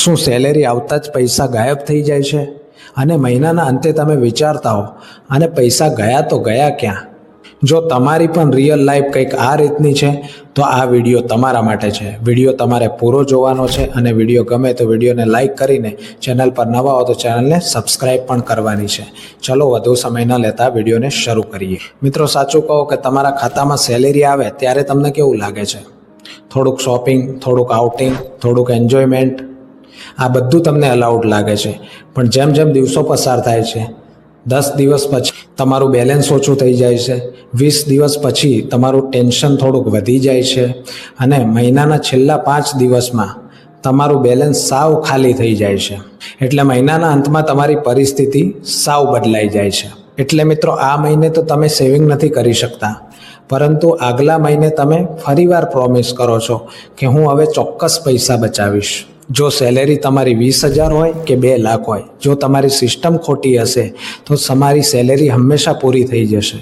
શું સેલેરી આવતા જ પૈસા ગાયબ થઈ જાય છે અને મહિનાના અંતે તમે વિચારતા હો અને પૈસા ગયા તો ગયા ક્યાં? જો તમારી પણ રિયલ લાઈફ કંઈક આ રીતની છે તો આ વિડીયો તમારા માટે છે. વિડીયો તમારે પૂરો જોવાનો છે અને વિડીયો ગમે તો વિડીયોને લાઈક કરીને ચેનલ પર નવા હો તો ચેનલને સબસ્ક્રાઈબ પણ કરવાની છે. ચલો વધુ સમય ન લેતા વિડીયોને શરૂ કરીએ. મિત્રો, સાચું કહો કે તમારા ખાતામાં સેલેરી આવે ત્યારે તમને કેવું લાગે છે? થોડુંક શોપિંગ, થોડુંક આઉટિંગ, થોડુંક એન્જોયમેન્ટ, આ બધું તમને અલાઉડ લાગે છે. પણ જેમ જેમ દિવસો પસાર થાય છે, 10 દિવસ પછી તમારું બેલેન્સ ઓછું થઈ જાય છે, 20 દિવસ પછી તમારું ટેન્શન થોડુંક વધી જાય છે અને મહિનાના છેલ્લા 5 દિવસમાં તમારું બેલેન્સ સાવ ખાલી થઈ જાય છે. એટલે મહિનાના અંતમાં તમારી પરિસ્થિતિ સાવ બદલાઈ જાય છે. એટલે મિત્રો, આ મહિને તો તમે સેવિંગ નથી કરી શકતા, પરંતુ આગલા મહિને તમે ફરીવાર પ્રોમિસ કરો છો કે હું હવે ચોક્કસ પૈસા બચાવીશ. જો સેલેરી તમારી 20,000 હોય કે 2 લાખ હોય, જો તમારી સિસ્ટમ ખોટી હશે તો તમારી સેલેરી હંમેશા પૂરી થઈ જશે.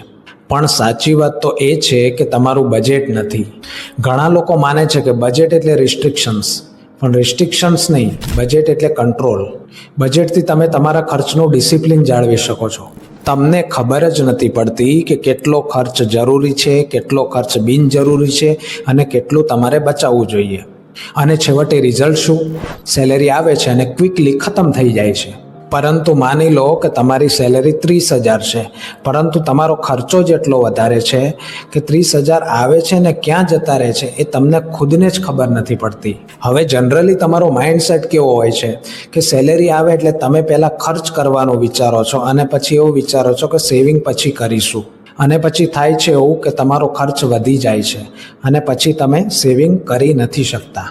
પણ સાચી વાત તો એ છે કે તમારું બજેટ નથી. ઘણા લોકો માને છે કે બજેટ એટલે રિસ્ટ્રિક્શન્સ, પણ રિસ્ટ્રિક્શન્સ નહીં, બજેટ એટલે કંટ્રોલ. બજેટથી તમે તમારા ખર્ચનું ડિસિપ્લિન જાળવી શકો છો. તમને ખબર જ નથી પડતી કે કેટલો ખર્ચ જરૂરી છે, કેટલો ખર્ચ બિનજરૂરી છે અને કેટલું તમારે બચાવવું જોઈએ. અને છેવટે રિઝલ્ટ શું? સેલેરી આવે છે અને ક્વિકલી ખતમ થઈ જાય છે. પરંતુ માની લો કે તમારી સેલેરી 30,000 છે, પરંતુ તમારો ખર્ચો જ એટલો વધારે છે કે 30,000 આવે છે ને ક્યાં જતા રહે છે એ તમને ખુદને જ ખબર નથી પડતી. હવે જનરલી તમારો માઇન્ડસેટ કેવો હોય છે કે સેલેરી આવે એટલે તમે પહેલાં ખર્ચ કરવાનું વિચારો છો અને પછી એવું વિચારો છો કે સેવિંગ પછી કરીશું. અને પછી થાય છે એવું કે તમારો ખર્ચ વધી જાય છે અને પછી તમે સેવિંગ કરી નથી શકતા.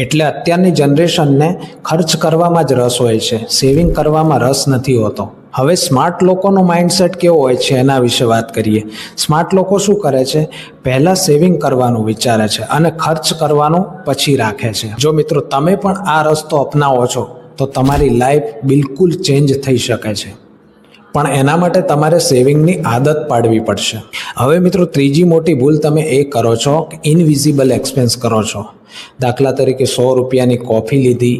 એટલે અત્યારની જનરેશનને ખર્ચ કરવામાં જ રસ હોય છે, સેવિંગ કરવામાં રસ નથી હોતો. હવે સ્માર્ટ લોકોનો માઇન્ડસેટ કેવો હોય છે એના વિશે વાત કરીએ. સ્માર્ટ લોકો શું કરે છે? પહેલાં સેવિંગ કરવાનું વિચારે છે અને ખર્ચ કરવાનું પછી રાખે છે. જો મિત્રો તમે પણ આ રસ્તો અપનાવો છો તો તમારી લાઈફ બિલકુલ ચેન્જ થઈ શકે છે. પણ એના માટે તમારે સેવિંગની આદત પાડવી પડશે. હવે મિત્રો, ત્રીજી મોટી ભૂલ તમે એ કરો છો કે ઇનવિઝિબલ એક્સપેન્સ કરો છો. દાખલા તરીકે 100 રૂપિયાની કોફી લીધી,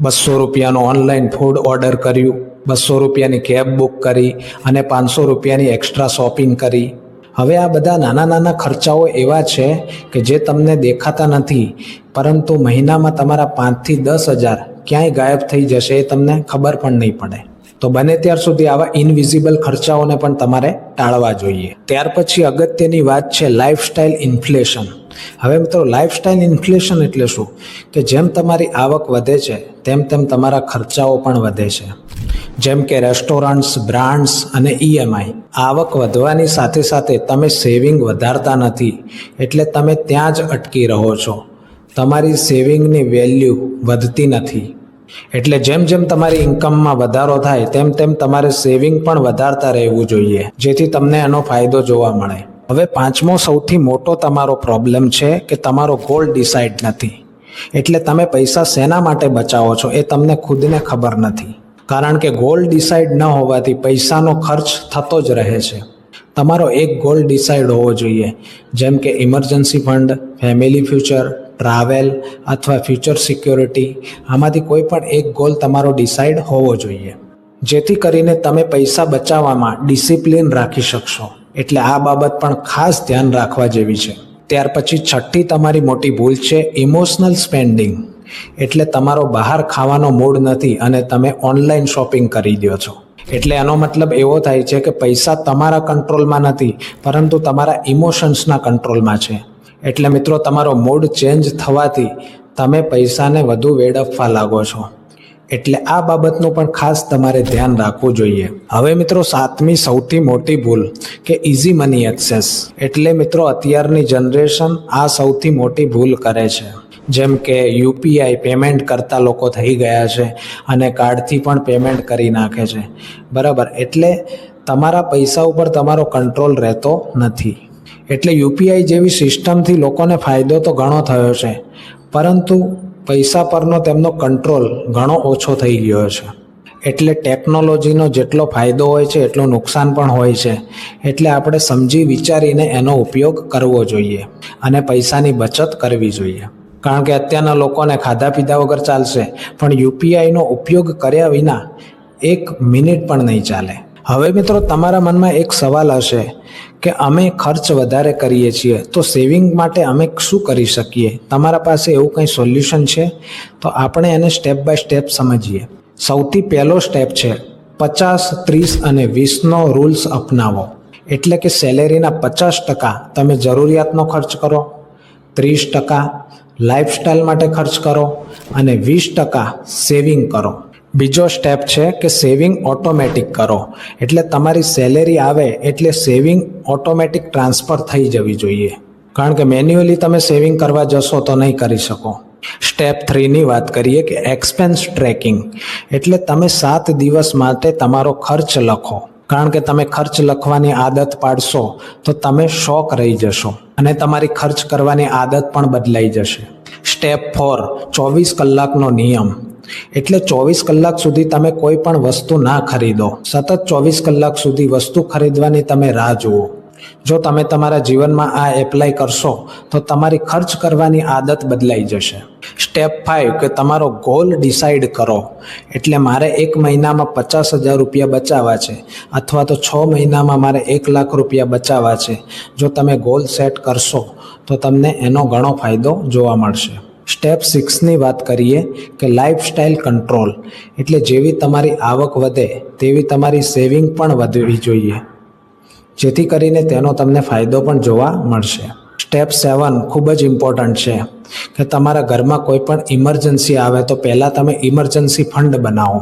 200 રૂપિયાનું ઓનલાઈન ફૂડ ઓર્ડર કર્યું, 200 રૂપિયાની કેબ બુક કરી અને 500 રૂપિયાની એક્સ્ટ્રા શોપિંગ કરી. હવે આ બધા નાના નાના ખર્ચાઓ એવા છે કે જે તમને દેખાતા નથી, પરંતુ મહિનામાં તમારા 5,000 થી 10,000 ક્યાંય ગાયબ થઈ જશે એ તમને ખબર પણ નહીં પડે. તો બને ત્યાર સુધી આવા ઇનવિઝિબલ ખર્ચાઓને પણ તમારે ટાળવા જોઈએ. ત્યાર પછી અગત્યની વાત છે લાઇફસ્ટાઇલ ઇન્ફ્લેશન. હવે મિત્રો, લાઇફસ્ટાઇલ ઇન્ફ્લેશન એટલે શું? કે જેમ તમારી આવક વધે છે તેમ તેમ તમારા ખર્ચાઓ પણ વધે છે. જેમ કે રેસ્ટોરન્ટ્સ, બ્રાન્ડ્સ અને EMI. આવક વધવાની સાથે સાથે તમે સેવિંગ વધારતા નથી, એટલે તમે ત્યાં જ અટકી રહો છો. તમારી સેવિંગની વેલ્યુ વધતી નથી. એટલે જેમ જેમ તમારી ઇન્કમમાં વધારો થાય તેમ તેમ તમારે સેવિંગ પણ વધારતા રહેવું જોઈએ, જેથી તમને એનો ફાયદો જોવા મળે. હવે પાંચમો સૌથી મોટો તમારો પ્રોબ્લેમ છે કે તમારો ગોલ ડિસાઇડ નથી. એટલે તમે પૈસા શેના માટે બચાવો છો એ તમને ખુદને ખબર નથી. કારણ કે ગોલ ડિસાઇડ ન હોવાથી પૈસાનો ખર્ચ થતો જ રહે છે. તમારો એક ગોલ ડિસાઇડ હોવો જોઈએ, જેમ કે emergency fund, family future, travel અથવા ફ્યુચર સિક્યોરિટી. આમાંથી કોઈ પણ એક ગોલ તમારો ડિસાઇડ હોવો જોઈએ, જેથી કરીને તમે પૈસા બચાવવામાં ડિસિપ્લિન રાખી શકશો. એટલે આ બાબત પણ ખાસ ધ્યાન રાખવા જેવી છે. ત્યાર પછી છઠ્ઠી તમારી મોટી ભૂલ છે ઇમોશનલ સ્પેન્ડિંગ. એટલે તમારો બહાર ખાવાનો મૂડ નથી અને તમે ઓનલાઈન શોપિંગ કરી દો છો. એટલે એનો મતલબ એવો થાય છે કે પૈસા તમારા કંટ્રોલમાં નથી, પરંતુ તમારા ઇમોશન્સના કંટ્રોલમાં છે. એટલે મિત્રો, તમારો મૂડ ચેન્જ થવાથી તમે પૈસાને વધુ વેડફવા લાગો છો. એટલે આ બાબતનું પણ ખાસ તમારે ધ્યાન રાખવું જોઈએ. હવે મિત્રો, સાતમી સૌથી મોટી ભૂલ કે ઇઝી મની એક્સેસ. એટલે મિત્રો, અત્યારની જનરેશન આ સૌથી મોટી ભૂલ કરે છે. જેમ કે UPI પેમેન્ટ કરતા લોકો થઈ ગયા છે અને કાર્ડથી પણ પેમેન્ટ કરી નાખે છે, બરાબર. એટલે તમારા પૈસા ઉપર તમારો કંટ્રોલ રહેતો નથી. એટલે UPI જેવી સિસ્ટમથી લોકોને ફાયદો તો ઘણો થયો છે, પરંતુ પૈસા પરનો તેમનો કંટ્રોલ ઘણો ઓછો થઈ ગયો છે. એટલે ટેકનોલોજીનો જેટલો ફાયદો હોય છે એટલું નુકસાન પણ હોય છે. એટલે આપણે સમજી વિચારીને એનો ઉપયોગ કરવો જોઈએ અને પૈસાની બચત કરવી જોઈએ. કારણ કે અત્યારના લોકોને ખાધા પીધા વગર ચાલશે, પણ યુપીઆઈનો ઉપયોગ કર્યા વિના 1 મિનિટ પણ નહીં ચાલે. હવે મિત્રો તમારા મનમાં એક સવાલ હશે કે અમે ખર્ચ વધારે કરીએ છીએ તો સેવિંગ માટે અમે શું કરી શકીએ? તમારા પાસે એવું કંઈ સોલ્યુશન છે? તો આપણે એને સ્ટેપ બાય સ્ટેપ સમજીએ. સૌથી પહેલો સ્ટેપ છે 50, 30 અને 20નો રૂલ્સ અપનાવો. એટલે કે સેલેરીના 50% તમે જરૂરિયાતનો ખર્ચ કરો, 30% લાઈફસ્ટાઈલ માટે ખર્ચ કરો અને 20% સેવિંગ કરો. બીજો સ્ટેપ છે કે સેવિંગ ઓટોમેટિક કરો. એટલે તમારી સેલેરી આવે એટલે સેવિંગ ઓટોમેટિક ટ્રાન્સફર થઈ જવી જોઈએ, કારણ કે મેન્યુઅલી તમે સેવિંગ કરવા જશો તો નહીં કરી શકો. સ્ટેપ 3ની વાત કરીએ કે એક્સપેન્સ ટ્રેકિંગ. એટલે તમે 7 દિવસ માટે તમારો ખર્ચ લખો, કારણ કે તમે ખર્ચ લખવાની આદત પાડશો તો તમે શોક રહી જશો અને તમારી ખર્ચ કરવાની આદત પણ બદલાઈ જશે. સ્ટેપ 4 24 કલાકનો નિયમ. એટલે 24 કલાક સુધી તમે કોઈ પણ વસ્તુ ના ખરીદો. સતત 24 કલાક સુધી વસ્તુ ખરીદવાની તમે રાહ જુઓ. જો તમે તમારા જીવનમાં આ એપ્લાય કરશો તો તમારી ખર્ચ કરવાની આદત બદલાઈ જશે. સ્ટેપ 5 કે તમારો ગોલ ડિસાઈડ કરો. એટલે મારે 1 મહિનામાં 50,000 રૂપિયા બચાવવા છે અથવા તો 6 મહિનામાં મારે 1 લાખ રૂપિયા બચાવવા છે. જો તમે ગોલ સેટ કરશો તો તમને એનો ઘણો ફાયદો જોવા મળશે. સ્ટેપ 6ની વાત કરીએ કે લાઈફસ્ટાઈલ કંટ્રોલ. એટલે જેવી તમારી આવક વધે તેવી તમારી સેવિંગ પણ વધવી જોઈએ, જેથી કરીને તેનો તમને ફાયદો પણ જોવા મળશે. સ્ટેપ 7 ખૂબ જ ઇમ્પોર્ટન્ટ છે કે તમારા ઘરમાં કોઈ પણ ઇમરજન્સી આવે તો પહેલાં તમે ઇમરજન્સી ફંડ બનાવો.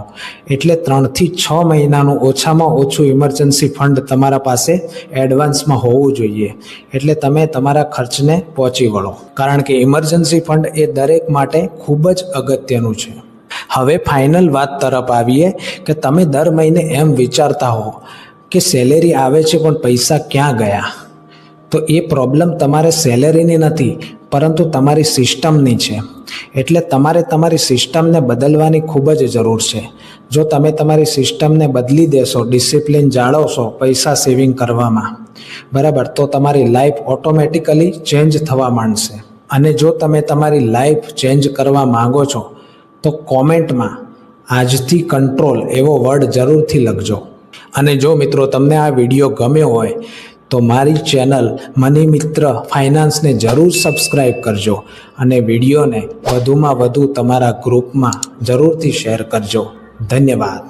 એટલે 3 થી 6 મહિનાનું ઓછામાં ઓછું ઇમરજન્સી ફંડ તમારા પાસે એડવાન્સમાં હોવું જોઈએ. એટલે તમે તમારા ખર્ચને પહોંચી વળો, કારણ કે ઇમરજન્સી ફંડ એ દરેક માટે ખૂબ જ અગત્યનું છે. હવે ફાઇનલ વાત તરફ આવીએ કે તમે દર મહિને એમ વિચારતા હો કે સેલેરી આવે છે પણ પૈસા ક્યાં ગયા? તો એ પ્રોબ્લેમ તમારે સેલેરીની નથી, પરંતુ તમારી સિસ્ટમની છે. એટલે તમારે તમારી સિસ્ટમને બદલવાની ખૂબ જ જરૂર છે. જો તમે તમારી સિસ્ટમને બદલી દેશો, ડિસિપ્લિન જાળવશો પૈસા સેવિંગ કરવામાં, બરાબર, તો તમારી લાઈફ ઓટોમેટિકલી ચેન્જ થવા માંડશે. અને જો તમે તમારી લાઈફ ચેન્જ કરવા માંગો છો તો કોમેન્ટમાં આજથી કંટ્રોલ એવો વર્ડ જરૂરથી લખજો. અને જો મિત્રો તમને આ વિડીયો ગમ્યો હોય તો મારી ચેનલ મની મિત્ર ફાઇનાન્સને જરૂર સબસ્ક્રાઈબ કરજો અને વિડીયોને વધુમાં વધુ તમારા ગ્રુપમાં જરૂરથી શેર કરજો. ધન્યવાદ.